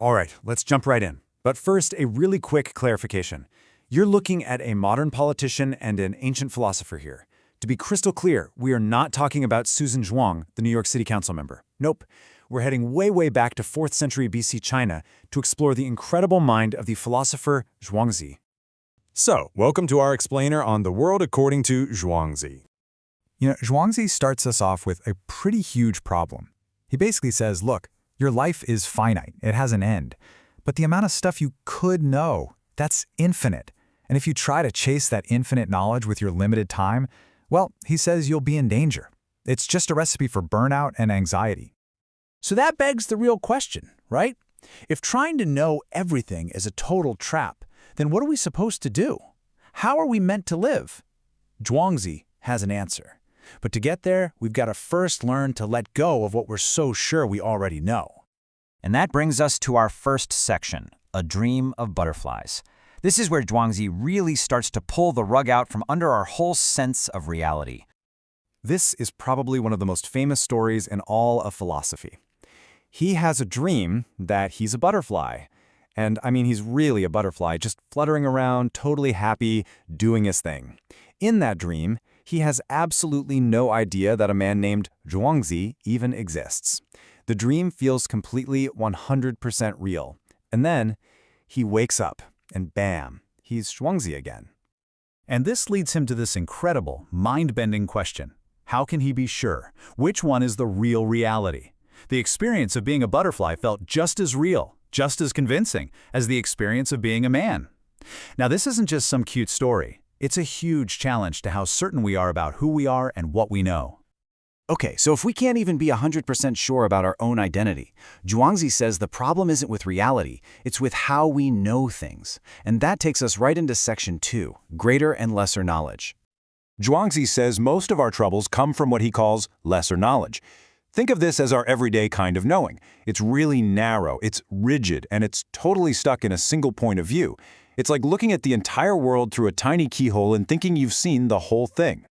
All right, let's jump right in. But first, a really quick clarification. You're looking at a modern politician and an ancient philosopher here. To be crystal clear, we are not talking about Susan Zhuang, the New York City Council member. Nope. We're heading way back to 4th century BC China to explore the incredible mind of the philosopher Zhuangzi. So, welcome to our explainer on the world according to Zhuangzi. Zhuangzi starts us off with a pretty huge problem. He basically says, look, your life is finite, it has an end. But the amount of stuff you could know, that's infinite. And if you try to chase that infinite knowledge with your limited time, well, he says you'll be in danger. It's just a recipe for burnout and anxiety. So that begs the real question, right? If trying to know everything is a total trap, then what are we supposed to do? How are we meant to live? Zhuangzi has an answer. But to get there, we've got to first learn to let go of what we're so sure we already know. And that brings us to our first section, A Dream of Butterflies. This is where Zhuangzi really starts to pull the rug out from under our whole sense of reality. This is probably one of the most famous stories in all of philosophy. He has a dream that he's a butterfly. And I mean, he's really a butterfly, just fluttering around, totally happy, doing his thing. In that dream, he has absolutely no idea that a man named Zhuangzi even exists. The dream feels completely 100% real. And then he wakes up, and bam, he's Zhuangzi again. And this leads him to this incredible, mind-bending question. How can he be sure? Which one is the real reality? The experience of being a butterfly felt just as real, just as convincing, as the experience of being a man. Now, this isn't just some cute story. It's a huge challenge to how certain we are about who we are and what we know. Okay, so if we can't even be 100% sure about our own identity, Zhuangzi says the problem isn't with reality, it's with how we know things. And that takes us right into section 2, greater and lesser knowledge. Zhuangzi says most of our troubles come from what he calls lesser knowledge. Think of this as our everyday kind of knowing. It's really narrow, it's rigid, and it's totally stuck in a single point of view. It's like looking at the entire world through a tiny keyhole and thinking you've seen the whole thing.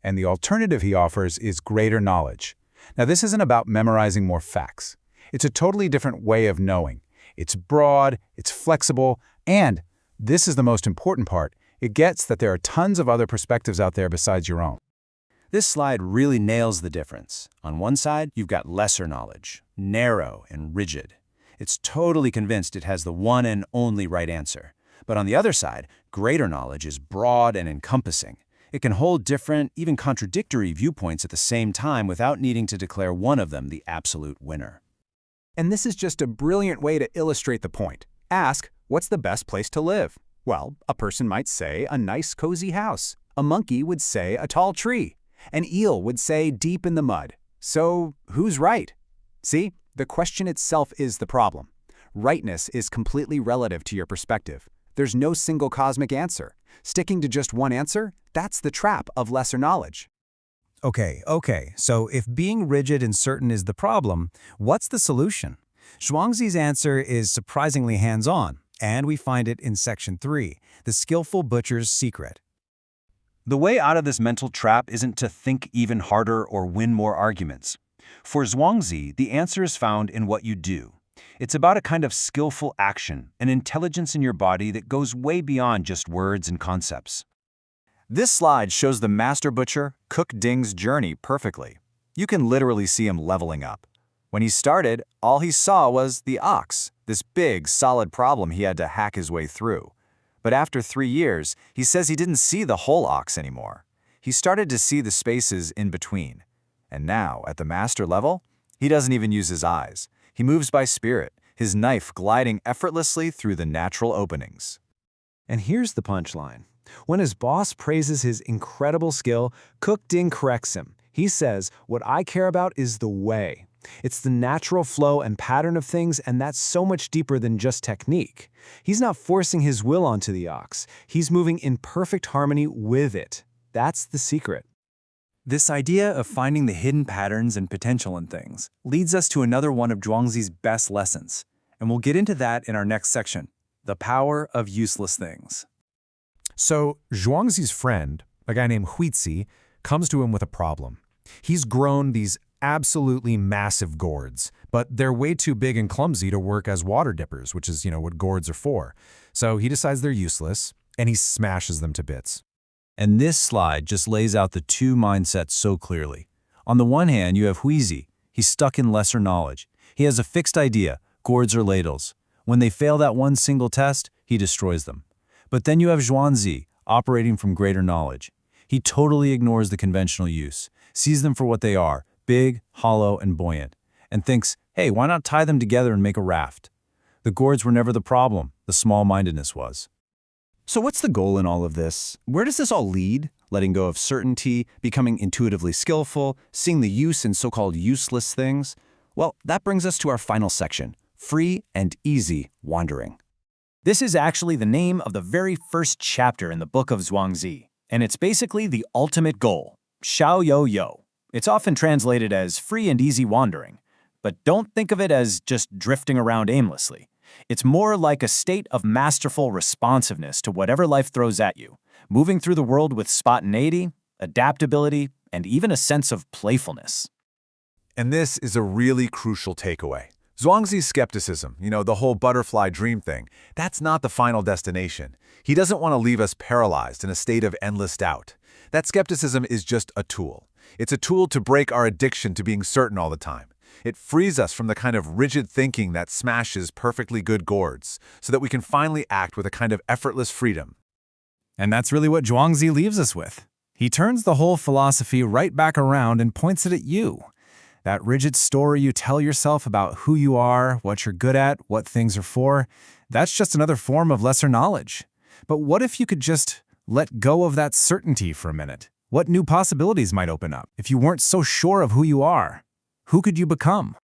And the alternative he offers is greater knowledge. Now, this isn't about memorizing more facts. It's a totally different way of knowing. It's broad, it's flexible, and, this is the most important part, it gets that there are tons of other perspectives out there besides your own. This slide really nails the difference. On one side, you've got lesser knowledge, narrow and rigid. It's totally convinced it has the one and only right answer. But on the other side, greater knowledge is broad and encompassing. It can hold different, even contradictory viewpoints at the same time without needing to declare one of them the absolute winner. And this is just a brilliant way to illustrate the point. Ask, what's the best place to live? Well, a person might say a nice, cozy house. A monkey would say a tall tree. An eel would say deep in the mud. So, who's right? See, the question itself is the problem. Rightness is completely relative to your perspective. There's no single cosmic answer. Sticking to just one answer, that's the trap of lesser knowledge. Okay, so if being rigid and certain is the problem, what's the solution? Zhuangzi's answer is surprisingly hands-on, and we find it in section 3, The Skillful Butcher's Secret. The way out of this mental trap isn't to think even harder or win more arguments. For Zhuangzi, the answer is found in what you do. It's about a kind of skillful action, an intelligence in your body that goes way beyond just words and concepts. This slide shows the master butcher, Cook Ding's journey perfectly. You can literally see him leveling up. When he started, all he saw was the ox, this big, solid problem he had to hack his way through. But after 3 years, he says he didn't see the whole ox anymore. He started to see the spaces in between. And now, at the master level, he doesn't even use his eyes. He moves by spirit, his knife gliding effortlessly through the natural openings. And here's the punchline. When his boss praises his incredible skill, Cook Ding corrects him. He says, "What I care about is the way. It's the natural flow and pattern of things, and that's so much deeper than just technique." He's not forcing his will onto the ox. He's moving in perfect harmony with it. That's the secret. This idea of finding the hidden patterns and potential in things leads us to another one of Zhuangzi's best lessons, and we'll get into that in our next section, the power of useless things. So Zhuangzi's friend, a guy named Huizi, comes to him with a problem. He's grown these absolutely massive gourds, but they're way too big and clumsy to work as water dippers, which is, what gourds are for. So he decides they're useless, and he smashes them to bits. And this slide just lays out the two mindsets so clearly. On the one hand, you have Zhuangzi. He's stuck in lesser knowledge. He has a fixed idea, gourds or ladles. When they fail that one single test, he destroys them. But then you have Zhuangzi, operating from greater knowledge. He totally ignores the conventional use, sees them for what they are, big, hollow, and buoyant, and thinks, hey, why not tie them together and make a raft? The gourds were never the problem, the small-mindedness was. So what's the goal in all of this? Where does this all lead? Letting go of certainty, becoming intuitively skillful, seeing the use in so-called useless things? Well, that brings us to our final section, free and easy wandering. This is actually the name of the very first chapter in the book of Zhuangzi, and it's basically the ultimate goal, Xiao Yo Yo. It's often translated as free and easy wandering, but don't think of it as just drifting around aimlessly. It's more like a state of masterful responsiveness to whatever life throws at you, moving through the world with spontaneity, adaptability, and even a sense of playfulness. And this is a really crucial takeaway. Zhuangzi's skepticism, the whole butterfly dream thing, that's not the final destination. He doesn't want to leave us paralyzed in a state of endless doubt. That skepticism is just a tool. It's a tool to break our addiction to being certain all the time. It frees us from the kind of rigid thinking that smashes perfectly good gourds, so that we can finally act with a kind of effortless freedom. And that's really what Zhuangzi leaves us with. He turns the whole philosophy right back around and points it at you. That rigid story you tell yourself about who you are, what you're good at, what things are for, that's just another form of lesser knowledge. But what if you could just let go of that certainty for a minute? What new possibilities might open up if you weren't so sure of who you are? Who could you become?